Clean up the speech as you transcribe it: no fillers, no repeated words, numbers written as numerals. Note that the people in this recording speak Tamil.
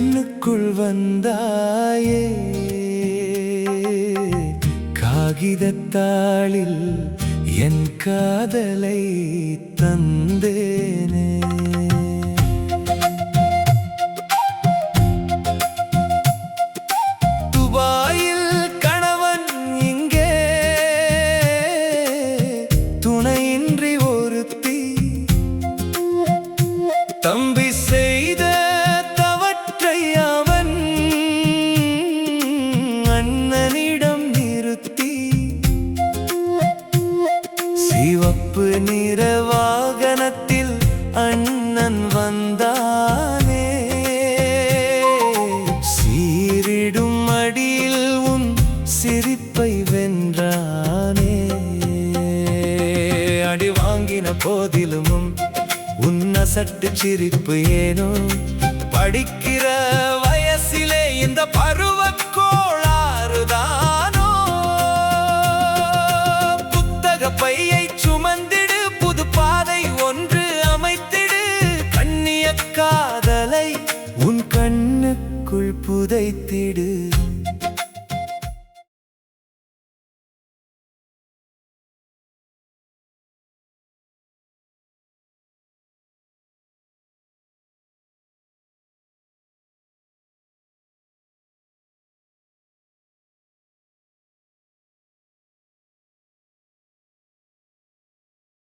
கண்ணுக்குள் வந்தாயே காகிதத்தாளில் என் காதலை தந்தேனே. துபாயில் கணவன் இங்கே துணையின்றி ஒருத்தி, தம்பி செய்த தவற்றை அவன் அண்ணனிடம் நிறுத்தி, சிவப்பு நிற வாகனத்தில் அண்ணன் வந்தானே. சீரிடும் அடியில் உன் சிரிப்பை வென்றானே. அடி வாங்கின போதிலும் உன் அசட்டு சிரிப்பு ஏனோ, படிக்கிற வயசிலே இந்த பருவக் கோளாறுதானோ. புத்தக பையை சுமந்திடு, புது பாதை ஒன்று அமைத்திடு, கண்ணிய காதலை உன் கண்ணுக்குள் புதைத்திடு.